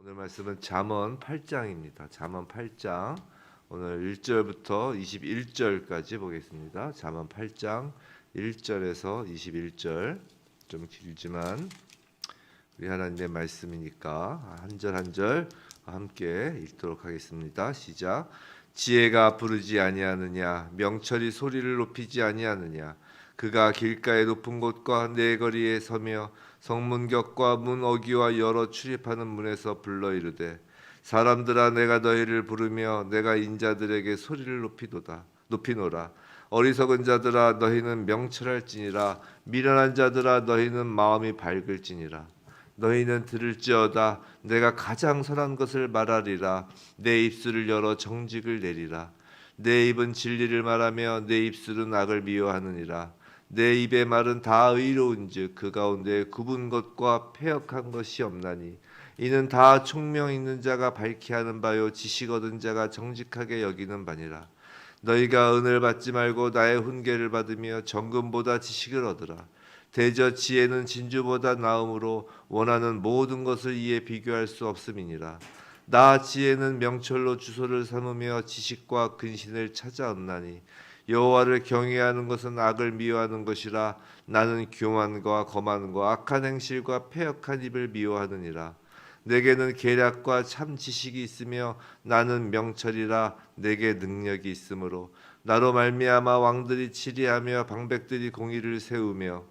오늘 말씀은 잠언 8장입니다. 잠언 8장 오늘 1절부터 21절까지 보겠습니다. 잠언 8장 1절에서 21절 좀 길지만 우리 하나님의 말씀이니까 한 절 한 절 함께 읽도록 하겠습니다. 시작. 지혜가 부르지 아니하느냐, 명철이 소리를 높이지 아니하느냐. 그가 길가의 높은 곳과 내 거리에 서며 성문격과 문 어귀와 여러 출입하는 문에서 불러 이르되, 사람들아 내가 너희를 부르며 내가 인자들에게 소리를 높이노라. 어리석은 자들아 너희는 명철할지니라. 미련한 자들아 너희는 마음이 밝을지니라. 너희는 들을지어다. 내가 가장 선한 것을 말하리라. 내 입술을 열어 정직을 내리라. 내 입은 진리를 말하며 내 입술은 악을 미워하느니라. 내 입의 말은 다 의로운즉 그 가운데 굽은 것과 패역한 것이 없나니 이는 다 총명 있는 자가 밝히 하는 바요 지식 얻은 자가 정직하게 여기는 바니라. 너희가 은을 받지 말고 나의 훈계를 받으며 정금보다 지식을 얻으라. 대저 지혜는 진주보다 나음으로 원하는 모든 것을 이에 비교할 수 없음이니라. 나 지혜는 명철로 주소를 삼으며 지식과 근신을 찾아 얻나니 여호와를 경외하는 것은 악을 미워하는 것이라. 나는 교만과 거만과 악한 행실과 패역한 입을 미워하느니라. 내게는 계략과 참 지식이 있으며 나는 명철이라. 내게 능력이 있으므로 나로 말미암아 왕들이 치리하며 방백들이 공의를 세우며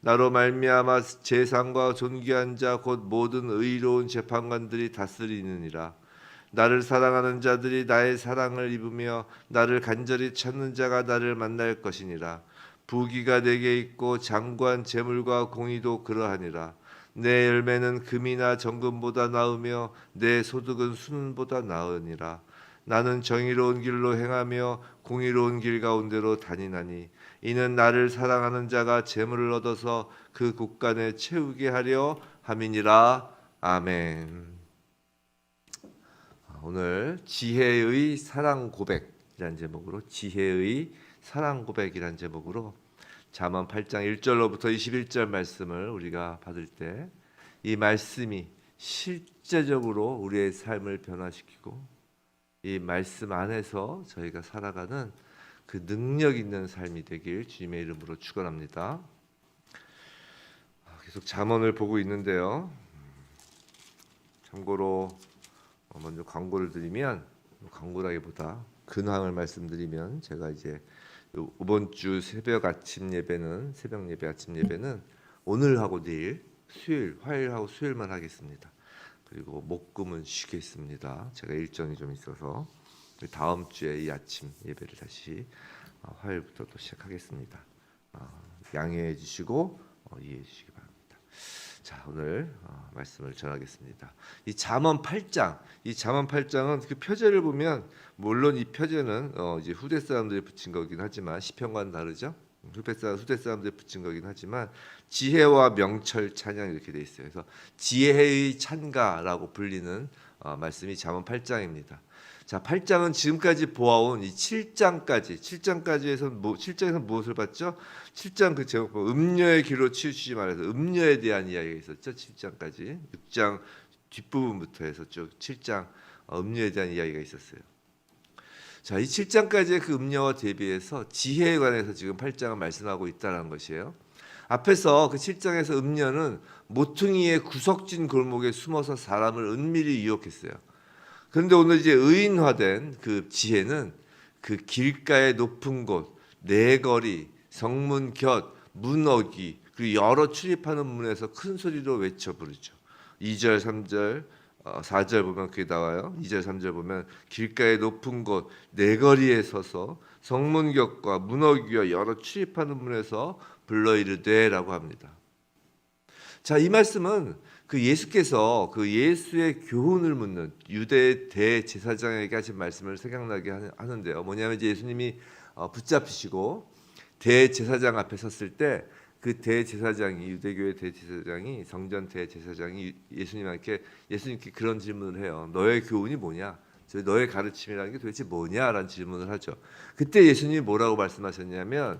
나로 말미암아 재상과 존귀한 자 곧 모든 의로운 재판관들이 다스리느니라. 나를 사랑하는 자들이 나의 사랑을 입으며 나를 간절히 찾는 자가 나를 만날 것이니라. 부귀가 내게 있고 장관 재물과 공의도 그러하니라. 내 열매는 금이나 정금보다 나으며 내 소득은 순보다 나으니라. 나는 정의로운 길로 행하며 공의로운 길 가운데로 다니나니 이는 나를 사랑하는 자가 재물을 얻어서 그 곳간에 채우게 하려 함이니라. 아멘. 오늘 지혜의 사랑 고백이라는 제목으로 잠언 8장 1절로부터 21절 말씀을 우리가 받을 때 이 말씀이 실제적으로 우리의 삶을 변화시키고 이 말씀 안에서 저희가 살아가는 그 능력 있는 삶이 되길 주님의 이름으로 축원합니다. 계속 잠언을 보고 있는데요. 참고로 먼저 광고를 드리면, 광고라기보다 근황을 말씀드리면, 제가 이제 이번 주 새벽 아침 예배는 오늘하고 내일 수요일, 화요일하고 수요일만 하겠습니다. 그리고 목금은 쉬겠습니다. 제가 일정이 좀 있어서 다음 주에 이 아침 예배를 다시 화요일부터 또 시작하겠습니다. 양해해 주시고 이해해 주시기 바랍니다. 자, 오늘 말씀을 전하겠습니다. 이 잠언 8장은 그 표제를 보면, 물론 이 표제는 이제 후대 사람들이 붙인 거긴 하지만 시편과는 다르죠. 후대 사람들이 붙인 거긴 하지만 지혜와 명철 찬양 이렇게 돼 있어요. 그래서 지혜의 찬가라고 불리는 말씀이 잠언 8장입니다. 자, 8장은 지금까지 보아온 이 7장에서 무엇을 봤죠? 7장 그 제목 음녀의 길로 치우치지 말아서 음녀에 대한 이야기가 있었죠. 7장까지 6장 뒷부분부터 해서 쭉 7장 음녀에 대한 이야기가 있었어요. 자, 이 7장까지의 그 음녀와 대비해서 지혜에 관해서 지금 8장은 말씀하고 있다는 것이에요. 앞에서 그 7장에서 음녀는 모퉁이의 구석진 골목에 숨어서 사람을 은밀히 유혹했어요. 그런데 오늘 이제 의인화된 그 지혜는 그 길가의 높은 곳, 내거리, 성문 곁, 문 어귀, 그리고 여러 출입하는 문에서 큰 소리로 외쳐 부르죠. 2절, 3절, 4절 보면 그게 나와요. 2절, 3절 보면 길가의 높은 곳, 내거리에 서서 성문 곁과 문 어귀와 여러 출입하는 문에서 불러 이르되라고 합니다. 자, 이 말씀은 그 예수께서 그 예수의 교훈을 묻는 유대 대제사장에게 하신 말씀을 생각나게 하는데요. 뭐냐면 이제 예수님이 붙잡히시고 대제사장 앞에 섰을 때 그 대제사장이, 유대교의 대제사장이, 성전 대제사장이 예수님께 그런 질문을 해요. 너의 교훈이 뭐냐? 너의 가르침이라는 게 도대체 뭐냐라는 질문을 하죠. 그때 예수님이 뭐라고 말씀하셨냐면,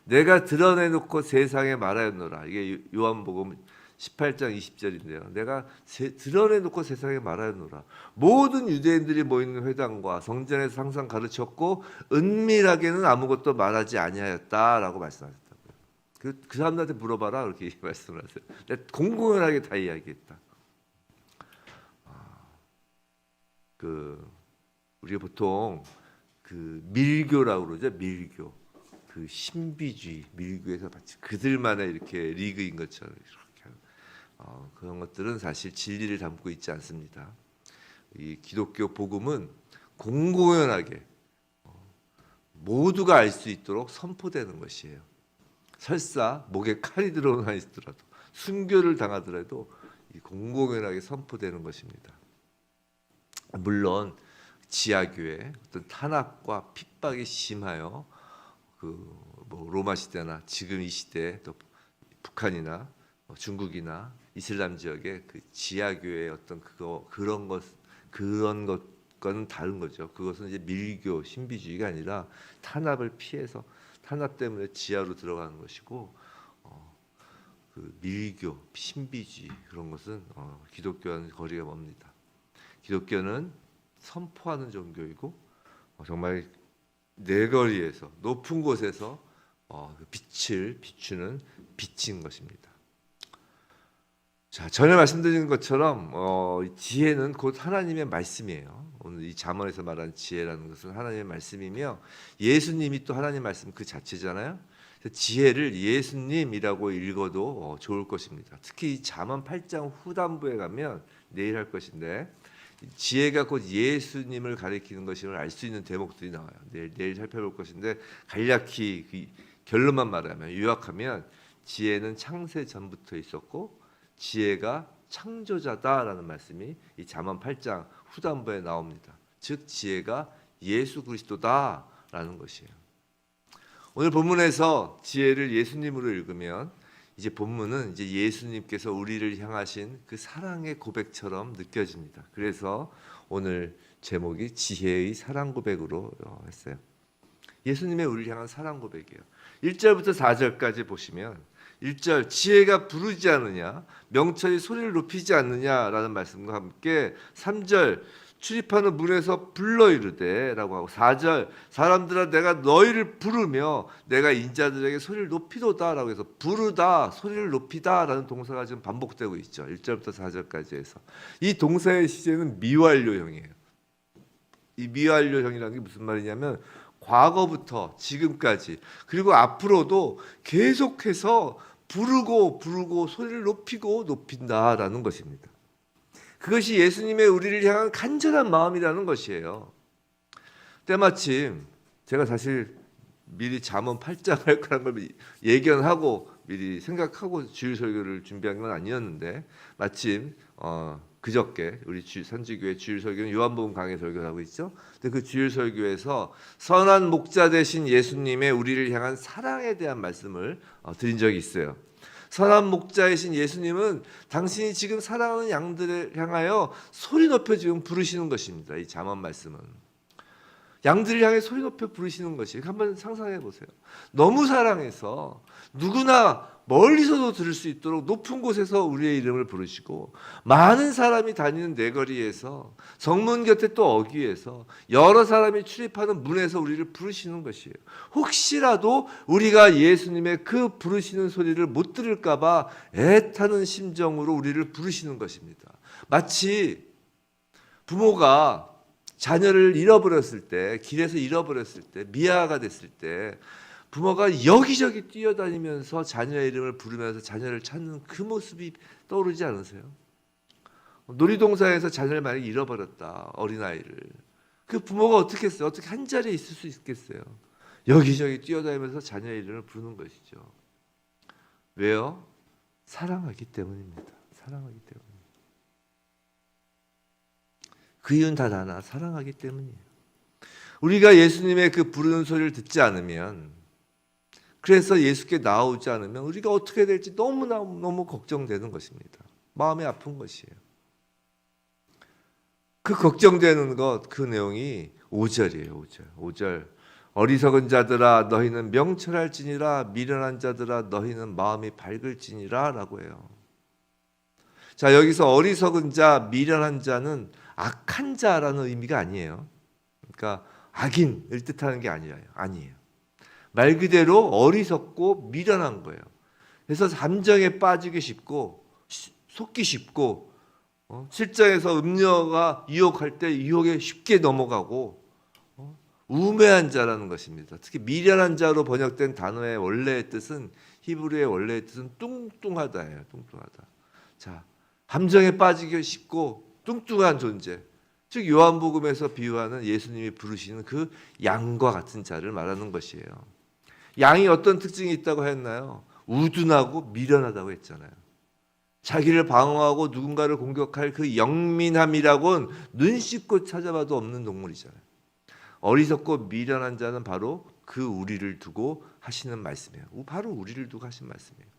내가 드러내놓고 세상에 말하였노라. 이게 요한복음 18장 20절인데요. 내가 드러내놓고 세상에 말하노라. 모든 유대인들이 모이는 회당과 성전에서 항상 가르쳤고 은밀하게는 아무것도 말하지 아니하였다라고 말씀하셨다고요. 그 사람들한테 물어봐라 그렇게 말씀을 하세요. 내가 공공연하게 다 이야기했다. 우리가 보통 밀교라고 그러죠. 밀교. 신비주의 밀교에서 마치 그들만의 이렇게 리그인 것처럼 이렇게 그런 것들은 사실 진리를 담고 있지 않습니다. 이 기독교 복음은 공공연하게 모두가 알 수 있도록 선포되는 것이에요. 설사 목에 칼이 들어오나 있더라도 순교를 당하더라도 공공연하게 선포되는 것입니다. 물론 지하교회 어떤 탄압과 핍박이 심하여 로마 시대나 지금 이 시대 또 북한이나 중국이나 이슬람 지역의 지하교회의 어떤 그런 것과는 다른 거죠. 그것은 이제 밀교 신비주의가 아니라 탄압을 피해서 탄압 때문에 지하로 들어가는 것이고 밀교 신비주의 그런 것은 기독교와는 거리가 멉니다. 기독교는 선포하는 종교이고 정말 내거리에서 높은 곳에서 빛을 비추는 빛인 것입니다. 자, 전에 말씀드린 것처럼 지혜는 곧 하나님의 말씀이에요. 오늘 이 잠언에서 말하는 지혜라는 것은 하나님의 말씀이며 예수님이 또 하나님의 말씀 그 자체잖아요. 지혜를 예수님이라고 읽어도 좋을 것입니다. 특히 이 잠언 8장 후반부에 가면 내일 할 것인데 지혜가 곧 예수님을 가리키는 것임을 알 수 있는 대목들이 나와요. 내일 살펴볼 것인데 간략히 결론만 말하면 요약하면 지혜는 창세 전부터 있었고 지혜가 창조자다라는 말씀이 이 잠언 8장 후반부에 나옵니다. 즉 지혜가 예수 그리스도다라는 것이에요. 오늘 본문에서 지혜를 예수님으로 읽으면 이제 본문은 이제 예수님께서 우리를 향하신 그 사랑의 고백처럼 느껴집니다. 그래서 오늘 제목이 지혜의 사랑 고백으로 했어요. 예수님의 우리를 향한 사랑 고백이에요. 1절부터 4절까지 보시면 1절 지혜가 부르지 않느냐 명철이 소리를 높이지 않느냐라는 말씀과 함께 3절 출입하는 문에서 불러 이르되 라고 하고 4절 사람들아 내가 너희를 부르며 내가 인자들에게 소리를 높이도다 라고 해서 부르다 소리를 높이다 라는 동사가 지금 반복되고 있죠. 1절부터 4절까지 해서 이 동사의 시제는 미완료형이에요. 이 미완료형이라는 게 무슨 말이냐면 과거부터 지금까지 그리고 앞으로도 계속해서 부르고 소리를 높이고 높인다라는 것입니다. 그것이 예수님의 우리를 향한 간절한 마음이라는 것이에요. 때마침 제가 사실 미리 잠언 8장 할 거라는 걸 예견하고 미리 생각하고 주일 설교를 준비한 건 아니었는데 마침 그저께 우리 선지교회 주일 설교는 요한복음 강해 설교를 하고 있죠. 근데 그 주일 설교에서 선한 목자 되신 예수님의 우리를 향한 사랑에 대한 말씀을 드린 적이 있어요. 선한 목자이신 예수님은 당신이 지금 사랑하는 양들을 향하여 소리 높여 지금 부르시는 것입니다. 이 잠언 말씀은 양들을 향해 소리 높여 부르시는 것이 한번 상상해 보세요. 너무 사랑해서 누구나 멀리서도 들을 수 있도록 높은 곳에서 우리의 이름을 부르시고 많은 사람이 다니는 내거리에서 성문 곁에 또 어귀에서 여러 사람이 출입하는 문에서 우리를 부르시는 것이에요. 혹시라도 우리가 예수님의 그 부르시는 소리를 못 들을까 봐 애타는 심정으로 우리를 부르시는 것입니다. 마치 부모가 자녀를 잃어버렸을 때 길에서 잃어버렸을 때 미아가 됐을 때 부모가 여기저기 뛰어다니면서 자녀의 이름을 부르면서 자녀를 찾는 그 모습이 떠오르지 않으세요? 놀이동산에서 자녀를 만약에 잃어버렸다 어린아이를 그 부모가 어떻게 했어요? 어떻게 한 자리에 있을 수 있겠어요? 여기저기 뛰어다니면서 자녀의 이름을 부르는 것이죠. 왜요? 사랑하기 때문입니다. 사랑하기 때문에. 그 이유는 다 하나 사랑하기 때문이에요. 우리가 예수님의 그 부르는 소리를 듣지 않으면 그래서 예수께 나오지 않으면 우리가 어떻게 될지 너무 걱정되는 것입니다. 마음이 아픈 것이에요. 그 걱정되는 것, 그 내용이 5절이에요. 5절. 어리석은 자들아 너희는 명철할지니라 미련한 자들아 너희는 마음이 밝을지니라 라고 해요. 자, 여기서 어리석은 자, 미련한 자는 악한 자라는 의미가 아니에요. 그러니까 악인을 뜻하는 게 아니에요. 말 그대로 어리석고 미련한 거예요. 그래서 감정에 빠지기 쉽고 속기 쉽고 실정에서 음료가 유혹할 때 유혹에 쉽게 넘어가고 우매한 자라는 것입니다. 특히 미련한 자로 번역된 단어의 원래의 뜻은 히브리의 원래의 뜻은 뚱뚱하다예요. 뚱뚱하다. 자, 감정에 빠지기 쉽고 뚱뚱한 존재. 즉 요한복음에서 비유하는 예수님이 부르시는 그 양과 같은 자를 말하는 것이에요. 양이 어떤 특징이 있다고 했나요? 우둔하고 미련하다고 했잖아요. 자기를 방어하고 누군가를 공격할 그 영민함이라고는 눈 씻고 찾아봐도 없는 동물이잖아요. 어리석고 미련한 자는 바로 그 우리를 두고 하시는 말씀이에요. 바로 우리를 두고 하신 말씀이에요.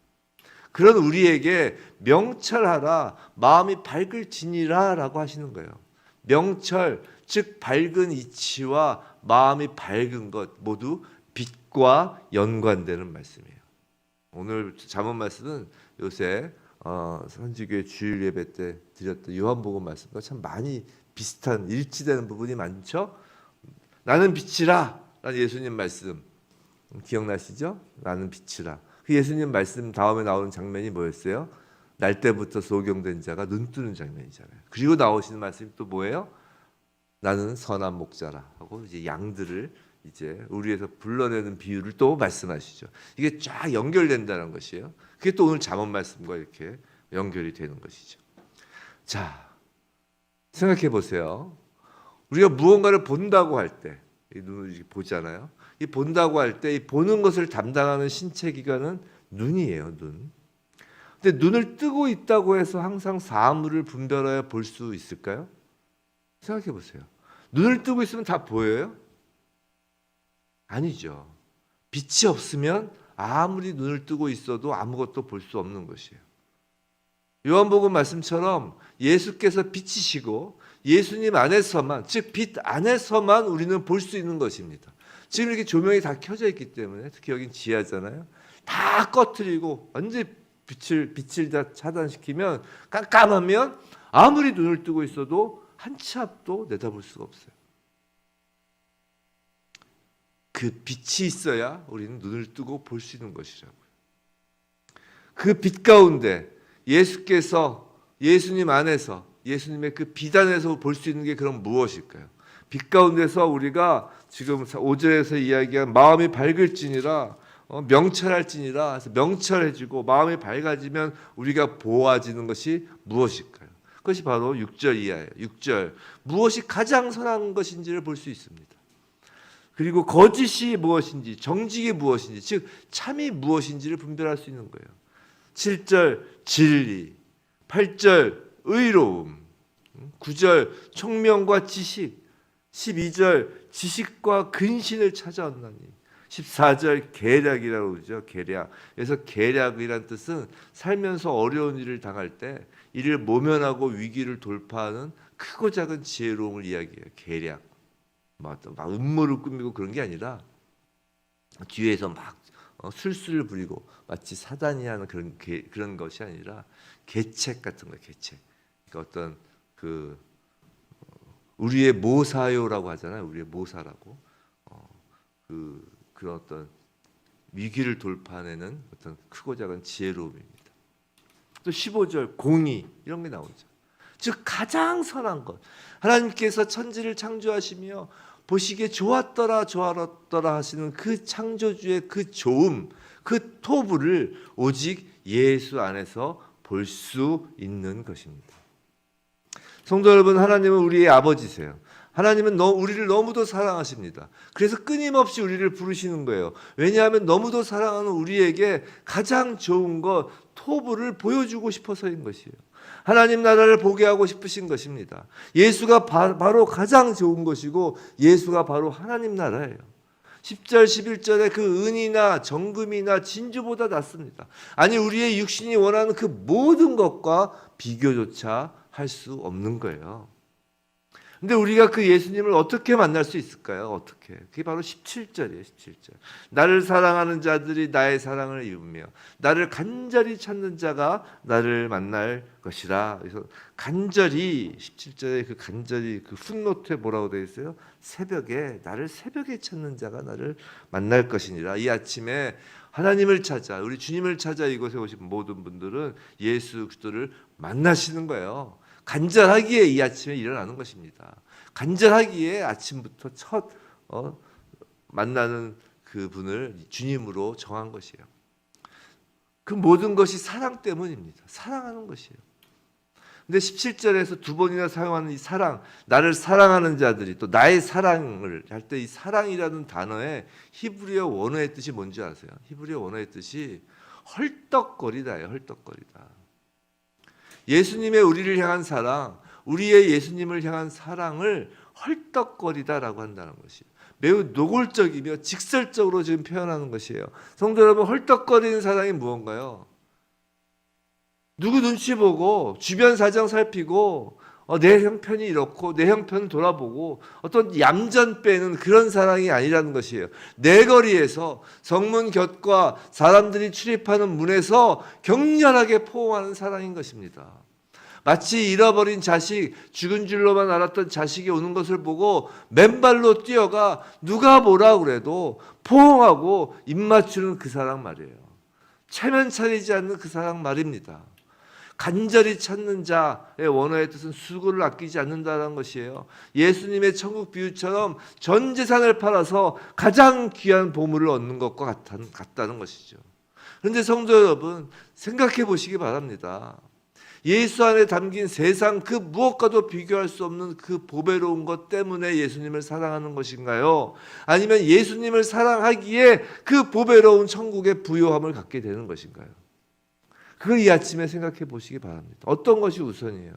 그런 우리에게 명철하라, 마음이 밝을지니라 라고 하시는 거예요. 명철, 즉 밝은 이치와 마음이 밝은 것 모두 빛과 연관되는 말씀이에요. 오늘 잠언 말씀은 요새 선지교회 주일 예배 때 드렸던 요한복음 말씀과 참 많이 비슷한 일치되는 부분이 많죠. 나는 빛이라 라는 예수님 말씀 기억나시죠? 나는 빛이라. 그 예수님 말씀 다음에 나오는 장면이 뭐였어요? 날 때부터 소경된 자가 눈 뜨는 장면이잖아요. 그리고 나오시는 말씀이 또 뭐예요? 나는 선한 목자라 하고 이제 양들을 이제 우리에서 불러내는 비유를 또 말씀하시죠. 이게 쫙 연결된다는 것이에요. 그게 또 오늘 잠언 말씀과 이렇게 연결이 되는 것이죠. 자, 생각해 보세요. 우리가 무언가를 본다고 할 때, 이 눈을 이렇게 보잖아요. 이 본다고 할 때 이 보는 것을 담당하는 신체 기관은 눈이에요, 눈. 근데 눈을 뜨고 있다고 해서 항상 사물을 분별하여 볼 수 있을까요? 생각해 보세요. 눈을 뜨고 있으면 다 보여요? 아니죠. 빛이 없으면 아무리 눈을 뜨고 있어도 아무것도 볼 수 없는 것이에요. 요한복음 말씀처럼 예수께서 빛이시고 예수님 안에서만, 즉 빛 안에서만 우리는 볼 수 있는 것입니다. 지금 이렇게 조명이 다 켜져 있기 때문에, 특히 여긴 지하잖아요. 다 꺼트리고 완전히 빛을 다 차단시키면, 깜깜하면 아무리 눈을 뜨고 있어도 한 치 앞도 내다볼 수가 없어요. 그 빛이 있어야 우리는 눈을 뜨고 볼 수 있는 것이라고요. 그 빛 가운데 예수께서, 예수님 안에서, 예수님의 그 빛 안에서 볼 수 있는 게 그럼 무엇일까요? 빛 가운데서 우리가 지금 5절에서 이야기한 마음이 밝을지니라, 명철할지니라, 해서 명철해지고 마음이 밝아지면 우리가 보아지는 것이 무엇일까요? 그것이 바로 6절 이하예요. 6절, 무엇이 가장 선한 것인지를 볼 수 있습니다. 그리고 거짓이 무엇인지, 정직이 무엇인지, 즉 참이 무엇인지를 분별할 수 있는 거예요. 7절 진리, 8절 의로움, 9절 총명과 지식, 12절 지식과 근신을 찾아왔나니, 14절 계략이라고 그러죠. 계략. 그래서 계략이란 뜻은 살면서 어려운 일을 당할 때 이를 모면하고 위기를 돌파하는 크고 작은 지혜로움을 이야기해요. 계략. 막 음모를 꾸미고 그런 게 아니라 뒤에서 막 술수를 부리고 마치 사단이 하는 그런 것이 아니라 계책 같은 거예요. 계책. 그러니까 어떤 그 우리의 모사요라고 하잖아요. 우리의 모사라고. 그런 어떤 위기를 돌파하는 어떤 크고 작은 지혜로움입니다. 또 15절 공의 이런 게 나오죠. 즉 가장 선한 것. 하나님께서 천지를 창조하시며 보시기에 좋았더라 좋았더라 하시는 그 창조주의 그 좋음, 그 토부를 오직 예수 안에서 볼 수 있는 것입니다. 성도 여러분, 하나님은 우리의 아버지세요. 하나님은 우리를 너무도 사랑하십니다. 그래서 끊임없이 우리를 부르시는 거예요. 왜냐하면 너무도 사랑하는 우리에게 가장 좋은 것, 토부를 보여주고 싶어서인 것이에요. 하나님 나라를 보게 하고 싶으신 것입니다. 예수가 바로 가장 좋은 것이고 예수가 바로 하나님 나라예요. 10절 11절에 그 은이나 정금이나 진주보다 낫습니다. 아니 우리의 육신이 원하는 그 모든 것과 비교조차 할 수 없는 거예요. 근데 우리가 그 예수님을 어떻게 만날 수 있을까요? 어떻게? 그게 바로 17절이에요. 17절. 나를 사랑하는 자들이 나의 사랑을 입으며 나를 간절히 찾는 자가 나를 만날 것이라. 그래서 간절히 17절에 그 간절히 그 풋노트에 뭐라고 되어 있어요? 새벽에 나를 새벽에 찾는 자가 나를 만날 것이니라. 이 아침에 하나님을 찾아 우리 주님을 찾아 이곳에 오신 모든 분들은 예수 그리스도를 만나시는 거예요. 간절하기에 이 아침에 일어나는 것입니다. 간절하기에 아침부터 첫 만나는 그 분을 주님으로 정한 것이에요. 그 모든 것이 사랑 때문입니다. 사랑하는 것이에요. 근데 17절에서 두 번이나 사용하는 이 사랑, 나를 사랑하는 자들이 또 나의 사랑을 할 때 이 사랑이라는 단어의 히브리어 원어의 뜻이 뭔지 아세요? 히브리어 원어의 뜻이 헐떡거리다예요. 헐떡거리다. 예수님의 우리를 향한 사랑, 우리의 예수님을 향한 사랑을 헐떡거리다라고 한다는 것이에요. 매우 노골적이며 직설적으로 지금 표현하는 것이에요. 성도 여러분, 헐떡거리는 사랑이 무언가요? 누구 눈치 보고 주변 사정 살피고 내 형편이 이렇고 내 형편을 돌아보고 어떤 얌전 빼는 그런 사랑이 아니라는 것이에요. 내 거리에서 성문 곁과 사람들이 출입하는 문에서 격렬하게 포옹하는 사랑인 것입니다. 마치 잃어버린 자식, 죽은 줄로만 알았던 자식이 오는 것을 보고 맨발로 뛰어가 누가 뭐라 그래도 포옹하고 입 맞추는 그 사랑 말이에요. 체면 차리지 않는 그 사랑 말입니다. 간절히 찾는 자의 원어의 뜻은 수고를 아끼지 않는다는 것이에요. 예수님의 천국 비유처럼 전 재산을 팔아서 가장 귀한 보물을 얻는 것과 같다는 것이죠. 그런데 성도 여러분, 생각해 보시기 바랍니다. 예수 안에 담긴 세상 그 무엇과도 비교할 수 없는 그 보배로운 것 때문에 예수님을 사랑하는 것인가요? 아니면 예수님을 사랑하기에 그 보배로운 천국의 부요함을 갖게 되는 것인가요? 그걸 이 아침에 생각해 보시기 바랍니다. 어떤 것이 우선이에요?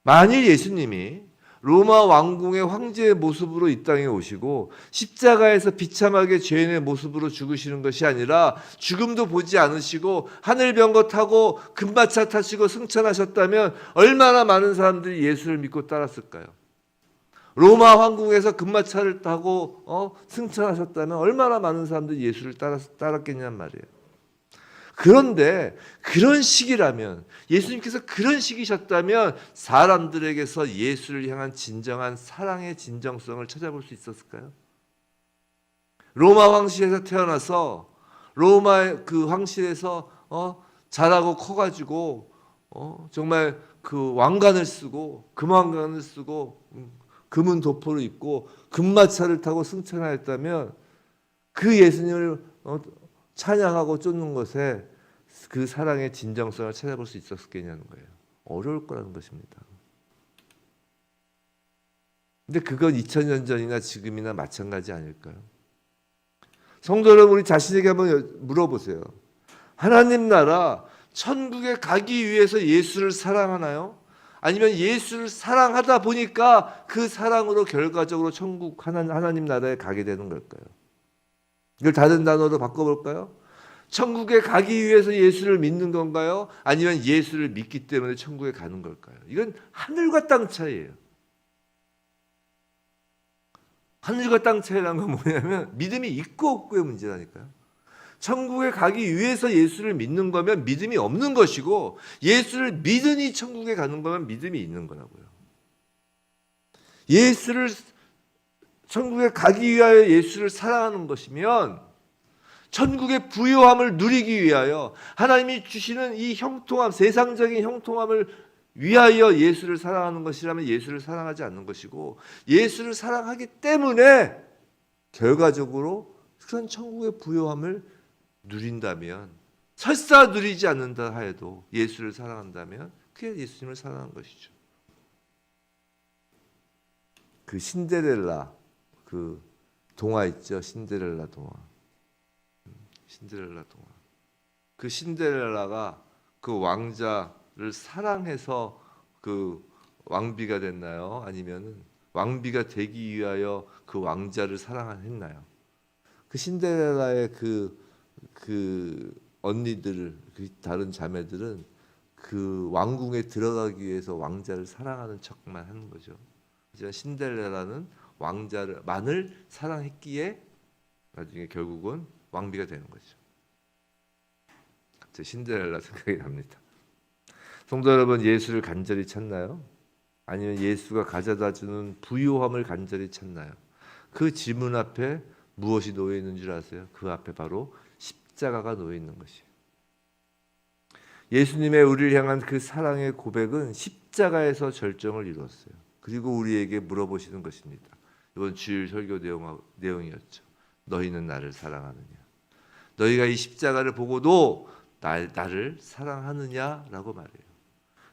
만일 예수님이 로마 왕궁의 황제의 모습으로 이 땅에 오시고 십자가에서 비참하게 죄인의 모습으로 죽으시는 것이 아니라 죽음도 보지 않으시고 하늘병거 타고 금마차 타시고 승천하셨다면 얼마나 많은 사람들이 예수를 믿고 따랐을까요? 로마 황궁에서 금마차를 타고 승천하셨다면 얼마나 많은 사람들이 예수를 따랐겠냔 말이에요. 그런데 그런 시기라면, 예수님께서 그런 시기셨다면 사람들에게서 예수를 향한 진정한 사랑의 진정성을 찾아볼 수 있었을까요? 로마 황실에서 태어나서 로마 그 황실에서 자라고 커가지고 정말 그 왕관을 쓰고 금왕관을 쓰고 금은 도포를 입고 금마차를 타고 승천하였다면 그 예수님을 찬양하고 쫓는 것에 그 사랑의 진정성을 찾아볼 수 있었겠냐는 거예요. 어려울 거라는 것입니다. 근데 그건 2000년 전이나 지금이나 마찬가지 아닐까요? 성도 여러분, 우리 자신에게 한번 물어보세요. 하나님 나라 천국에 가기 위해서 예수를 사랑하나요? 아니면 예수를 사랑하다 보니까 그 사랑으로 결과적으로 천국 하나님 나라에 가게 되는 걸까요? 이걸 다른 단어로 바꿔볼까요? 천국에 가기 위해서 예수를 믿는 건가요? 아니면 예수를 믿기 때문에 천국에 가는 걸까요? 이건 하늘과 땅 차이예요. 하늘과 땅 차이라는 건 뭐냐면 믿음이 있고 없고의 문제라니까요. 천국에 가기 위해서 예수를 믿는 거면 믿음이 없는 것이고, 예수를 믿으니 천국에 가는 거면 믿음이 있는 거라고요. 예수를 천국에 가기 위하여 예수를 사랑하는 것이면 천국의 부요함을 누리기 위하여 하나님이 주시는 이 형통함, 세상적인 형통함을 위하여 예수를 사랑하는 것이라면 예수를 사랑하지 않는 것이고, 예수를 사랑하기 때문에 결과적으로 그런 천국의 부요함을 누린다면, 설사 누리지 않는다 하여도 예수를 사랑한다면 그게 예수님을 사랑한 것이죠. 그 신데렐라 그 동화 있죠. 신데렐라 동화. 신데렐라 동화. 그 신데렐라가 그 왕자를 사랑해서 그 왕비가 됐나요? 아니면은 왕비가 되기 위하여 그 왕자를 사랑했나요? 그 신데렐라의 그 언니들, 그 다른 자매들은 그 왕궁에 들어가기 위해서 왕자를 사랑하는 척만 하는 거죠. 하지만 신데렐라는 왕자만을 사랑했기에 나중에 결국은 왕비가 되는 거죠. 갑자기 신데렐라 생각이 납니다. 성도 여러분, 예수를 간절히 찾나요? 아니면 예수가 가져다주는 부요함을 간절히 찾나요? 그 질문 앞에 무엇이 놓여 있는 줄 아세요? 그 앞에 바로 십자가가 놓여 있는 것이에요. 예수님의 우리를 향한 그 사랑의 고백은 십자가에서 절정을 이루었어요. 그리고 우리에게 물어보시는 것입니다. 이번 주일 설교 내용이었죠. 너희는 나를 사랑하느냐? 너희가 이 십자가를 보고도 나를 사랑하느냐라고 말해요.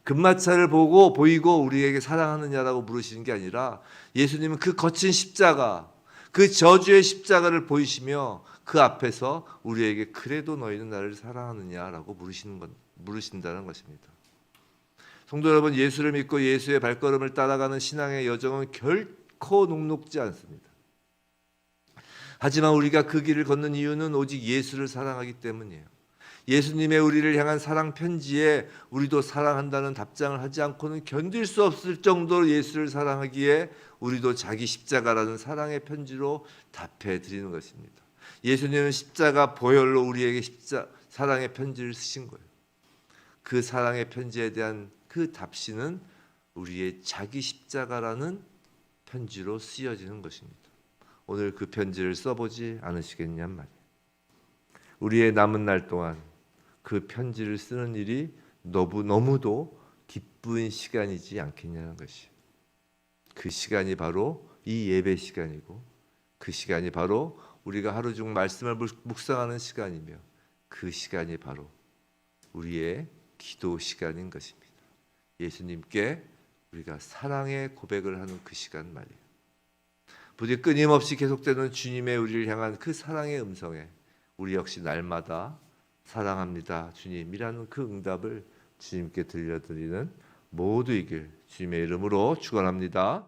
금마차를 보이고 우리에게 사랑하느냐라고 물으시는 게 아니라 예수님은 그 거친 십자가, 그 저주의 십자가를 보이시며 그 앞에서 우리에게 그래도 너희는 나를 사랑하느냐라고 물으신다는 것입니다. 성도 여러분, 예수를 믿고 예수의 발걸음을 따라가는 신앙의 여정은 결코 녹록지 않습니다. 하지만 우리가 그 길을 걷는 이유는 오직 예수를 사랑하기 때문이에요. 예수님의 우리를 향한 사랑 편지에 우리도 사랑한다는 답장을 하지 않고는 견딜 수 없을 정도로 예수를 사랑하기에 우리도 자기 십자가라는 사랑의 편지로 답해 드리는 것입니다. 예수님은 십자가 보혈로 우리에게 사랑의 편지를 쓰신 거예요. 그 사랑의 편지에 대한 그 답시는 우리의 자기 십자가라는 편지로 쓰여지는 것입니다. 오늘 그 편지를 써보지 않으시겠냔 말이에요. 우리의 남은 날 동안 그 편지를 쓰는 일이 너무도 기쁜 시간이지 않겠냐는 것이. 그 시간이 바로 이 예배 시간이고, 그 시간이 바로 우리가 하루 중 말씀을 묵상하는 시간이며, 그 시간이 바로 우리의 기도 시간인 것입니다. 예수님께 우리가 사랑의 고백을 하는 그 시간 말이에요. 부디 끊임없이 계속되는 주님의 우리를 향한 그 사랑의 음성에 우리 역시 날마다 사랑합니다 주님이라는 그 응답을 주님께 들려드리는 모두이길 주님의 이름으로 축원합니다.